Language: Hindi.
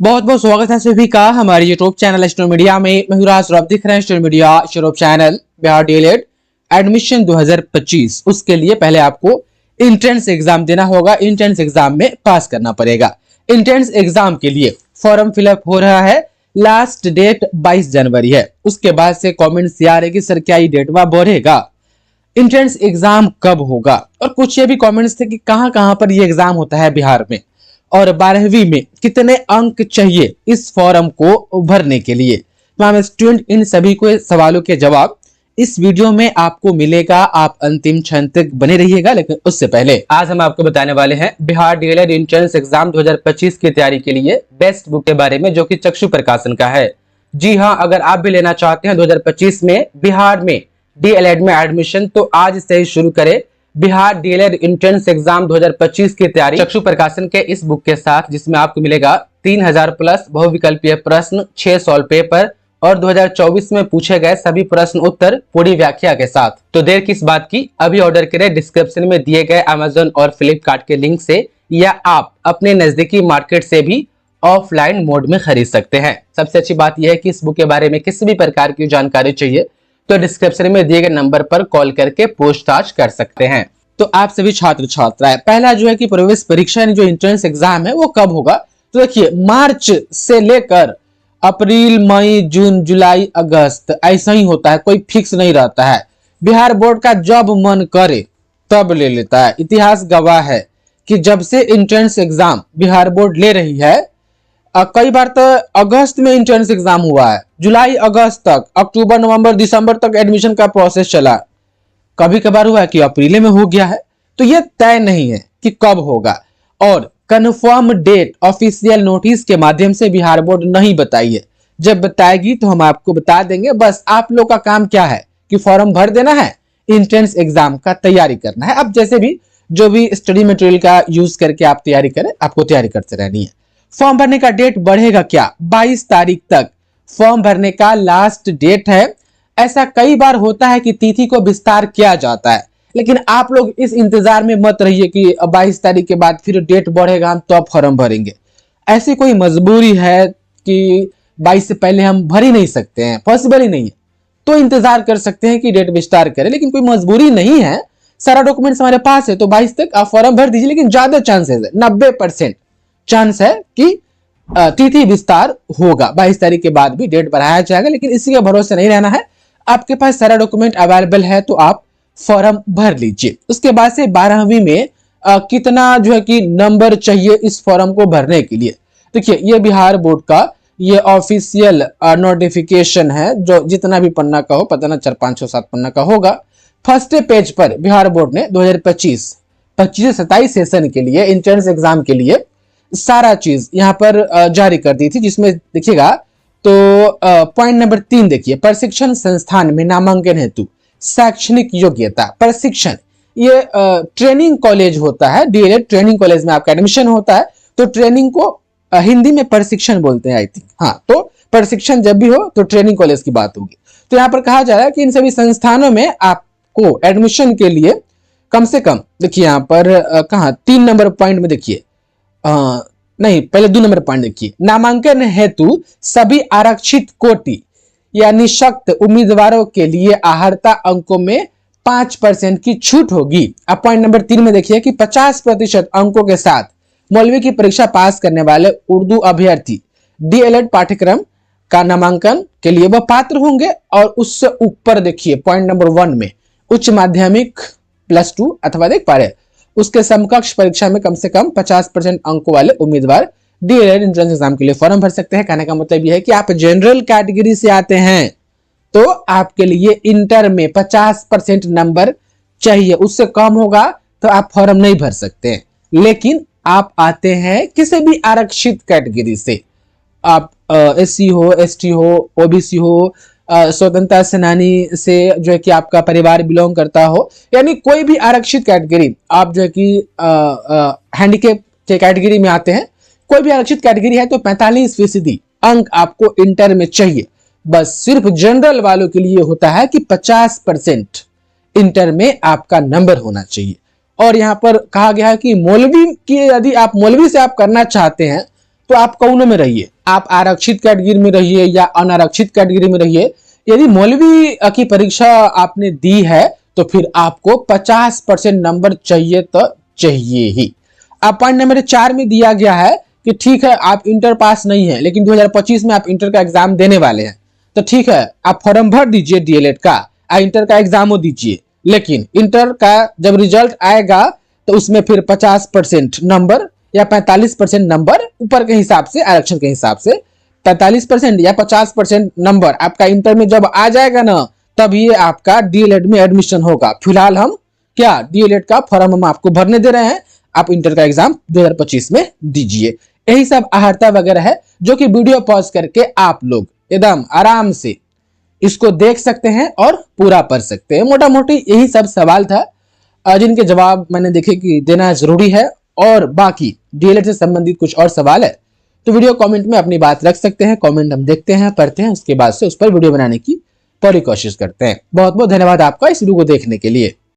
बहुत बहुत स्वागत है सभी का हमारे यूट्यूब चैनल स्टूडेंट मीडिया में। मैं राज आप देख रहे हैं student media YouTube channel. Bihar DElEd admission 2025 उसके लिए पहले आपको इंट्रेंस एग्जाम देना होगा। इंट्रेंस एग्जाम में पास करना पड़ेगा। इंट्रेंस एग्जाम के लिए फॉर्म फिलअप हो रहा है। लास्ट डेट 22 जनवरी है। उसके बाद से कॉमेंट्स आ रहे कि सर क्या ये डेट बढ़ेगा, इंट्रेंस एग्जाम कब होगा, और कुछ ये भी कमेंट्स थे कि कहां पर ये एग्जाम होता है बिहार में, और 12वीं में कितने अंक चाहिए इस फॉर्म को भरने के लिए। तो स्टूडेंट इन सभी को सवालों के जवाब इस वीडियो में आपको मिलेगा। आप अंतिम क्षण तक बने रहिएगा। लेकिन उससे पहले आज हम आपको बताने वाले हैं बिहार डीएलएड एंट्रेंस एग्जाम 2025 की तैयारी के लिए बेस्ट बुक के बारे में, जो कि चक्षु प्रकाशन का है। जी हाँ, अगर आप भी लेना चाहते हैं 2025 में बिहार में डीएलएड में एडमिशन, तो आज से ही शुरू करें बिहार डीएलएड एंट्रेंस एग्जाम 2025 की तैयारी चक्षु प्रकाशन के इस बुक के साथ, जिसमें आपको मिलेगा 3000 प्लस बहुविकल्पीय प्रश्न, 6 सॉल्व पेपर और 2024 में पूछे गए सभी प्रश्न उत्तर पूरी व्याख्या के साथ। तो देर किस बात की, अभी ऑर्डर करें डिस्क्रिप्शन में दिए गए अमेजन और फ्लिपकार्ट के लिंक से, या आप अपने नजदीकी मार्केट से भी ऑफलाइन मोड में खरीद सकते हैं। सबसे अच्छी बात यह है कि इस बुक के बारे में किसी भी प्रकार की जानकारी चाहिए तो डिस्क्रिप्शन में दिए गए नंबर पर कॉल करके पूछताछ कर सकते हैं। तो आप सभी छात्र छात्राएं, पहला जो है कि प्रवेश परीक्षा जो एंट्रेंस एग्जाम है वो कब होगा। तो देखिए, मार्च से लेकर अप्रैल, मई, जून, जुलाई, अगस्त ऐसा ही होता है, कोई फिक्स नहीं रहता है। बिहार बोर्ड का जब मन करे तब ले लेता है। इतिहास गवाह है कि जब से एंट्रेंस एग्जाम बिहार बोर्ड ले रही है, कई बार तो अगस्त में एंट्रेंस एग्जाम हुआ है, जुलाई अगस्त तक, अक्टूबर नवंबर दिसंबर तक एडमिशन का प्रोसेस चला। कभी कभार हुआ है कि अप्रैल में हो गया है। तो ये तय नहीं है कि कब होगा, और कंफर्म डेट ऑफिशियल नोटिस के माध्यम से बिहार बोर्ड नहीं बताई है। जब बताएगी तो हम आपको बता देंगे। बस आप लोग का काम क्या है कि फॉर्म भर देना है, एंट्रेंस एग्जाम का तैयारी करना है। अब जैसे भी जो भी स्टडी मटेरियल का यूज करके आप तैयारी करें, आपको तैयारी करते रहनी है। फॉर्म भरने का डेट बढ़ेगा क्या, 22 तारीख तक फॉर्म भरने का लास्ट डेट है। ऐसा कई बार होता है कि तिथि को विस्तार किया जाता है, लेकिन आप लोग इस इंतजार में मत रहिए कि 22 तारीख के बाद फिर डेट बढ़ेगा हम तो अब फॉर्म भरेंगे। ऐसी कोई मजबूरी है कि 22 से पहले हम भर ही नहीं सकते हैं, पॉसिबल ही नहीं है, तो इंतजार कर सकते हैं कि डेट विस्तार करें। लेकिन कोई मजबूरी नहीं है, सारा डॉक्यूमेंट्स हमारे पास है, तो 22 तक आप फॉर्म भर दीजिए। लेकिन ज्यादा चांसेस है, 90% चांस है कि तिथि विस्तार होगा, 22 तारीख के बाद भी डेट बढ़ाया जाएगा। लेकिन इसी के भरोसे नहीं रहना है। आपके पास सारा डॉक्यूमेंट अवेलेबल है तो आप फॉर्म भर लीजिए। उसके बाद से 12वीं में कितना जो है कि नंबर चाहिए इस फॉर्म को भरने के लिए। देखिए, ये बिहार बोर्ड का ये ऑफिशियल नोटिफिकेशन है, जो जितना भी पन्ना का हो, पता ना 4, 5, 6, 7 पन्ना का होगा। फर्स्ट पेज पर बिहार बोर्ड ने 2025 25-27 सेशन के लिए एंट्रेंस एग्जाम के लिए सारा चीज यहां पर जारी कर दी थी। जिसमें देखिएगा तो पॉइंट नंबर 3 देखिए, प्रशिक्षण संस्थान में नामांकन हेतु शैक्षणिक योग्यता प्रशिक्षण। ये ट्रेनिंग कॉलेज होता है, डीएलएड ट्रेनिंग कॉलेज में आपका एडमिशन होता है। तो ट्रेनिंग को हिंदी में प्रशिक्षण बोलते हैं, आई थिंक। हाँ, तो प्रशिक्षण जब भी हो तो ट्रेनिंग कॉलेज की बात होगी। तो यहाँ पर कहा जा रहा है कि इन सभी संस्थानों में आपको एडमिशन के लिए कम से कम, देखिए यहाँ पर कहा 3 नंबर पॉइंट में देखिए, नहीं पहले 2 नंबर पॉइंट देखिए, नामांकन हेतु सभी आरक्षित कोटि या निःशक्त उम्मीदवारों के लिए आहर्ता अंकों में 5% की छूट होगी। अब पॉइंट नंबर 3 में देखिए कि 50% अंकों के साथ मौलवी की परीक्षा पास करने वाले उर्दू अभ्यर्थी डीएलएड पाठ्यक्रम का नामांकन के लिए वह पात्र होंगे। और उससे ऊपर देखिए पॉइंट नंबर 1 में उच्च माध्यमिक +2 अथवा देख पा रहे उसके समकक्ष परीक्षा में कम से कम 50% अंकों वाले उम्मीदवार डीएलएड एंट्रेंस एग्जाम के लिए फॉर्म भर सकते हैं। कहने का मतलब यह है कि आप जनरल कैटेगरी से आते हैं तो आपके लिए इंटर में 50% नंबर चाहिए, उससे कम होगा तो आप फॉर्म नहीं भर सकते हैं। लेकिन आप आते हैं किसी भी आरक्षित कैटेगरी से, आप एससी हो, एसटी हो, ओबीसी हो, स्वतंत्रता सेनानी से जो है कि आपका परिवार बिलोंग करता हो, यानी कोई भी आरक्षित कैटेगरी, आप जो है कि हैंडीकैप के कैटेगरी में आते हैं, कोई भी आरक्षित कैटेगरी है तो 45% अंक आपको इंटर में चाहिए। बस सिर्फ जनरल वालों के लिए होता है कि 50% इंटर में आपका नंबर होना चाहिए। और यहां पर कहा गया है कि मौलवी की, यदि आप मौलवी से आप करना चाहते हैं तो आप कौन में रहिए, आप आरक्षित कैटेगरी में रहिए या अनारक्षित कैटेगरी में रहिए, यदि मौलवी की परीक्षा आपने दी है तो फिर आपको 50% नंबर चाहिए तो चाहिए ही। अब पॉइंट नंबर 4 में दिया गया है कि ठीक है आप इंटर पास नहीं है लेकिन 2025 में आप इंटर का एग्जाम देने वाले हैं, तो ठीक है आप फॉर्म भर दीजिए डीएलएड का, इंटर का एग्जाम दीजिए, लेकिन इंटर का जब रिजल्ट आएगा तो उसमें फिर 50% नंबर या 45% नंबर ऊपर के हिसाब से, आरक्षण के हिसाब से 45% या 50% नंबर आपका इंटर में जब आ जाएगा ना, तब ये आपका डीएलएड में एडमिशन होगा। फिलहाल हम क्या डीएलएड का फॉर्म हम आपको भरने दे रहे हैं, आप इंटर का एग्जाम 2025 में दीजिए। यही सब अहर्ता वगैरह है जो कि वीडियो पॉज करके आप लोग एकदम आराम से इसको देख सकते हैं और पूरा पढ़ सकते हैं। मोटा मोटी यही सब सवाल था जिनके जवाब मैंने देखे कि देना जरूरी है, और बाकी डीएलएड से संबंधित कुछ और सवाल है तो वीडियो कमेंट में अपनी बात रख सकते हैं। कमेंट हम देखते हैं, पढ़ते हैं, उसके बाद से उस पर वीडियो बनाने की पूरी कोशिश करते हैं। बहुत बहुत धन्यवाद आपका इस वीडियो को देखने के लिए।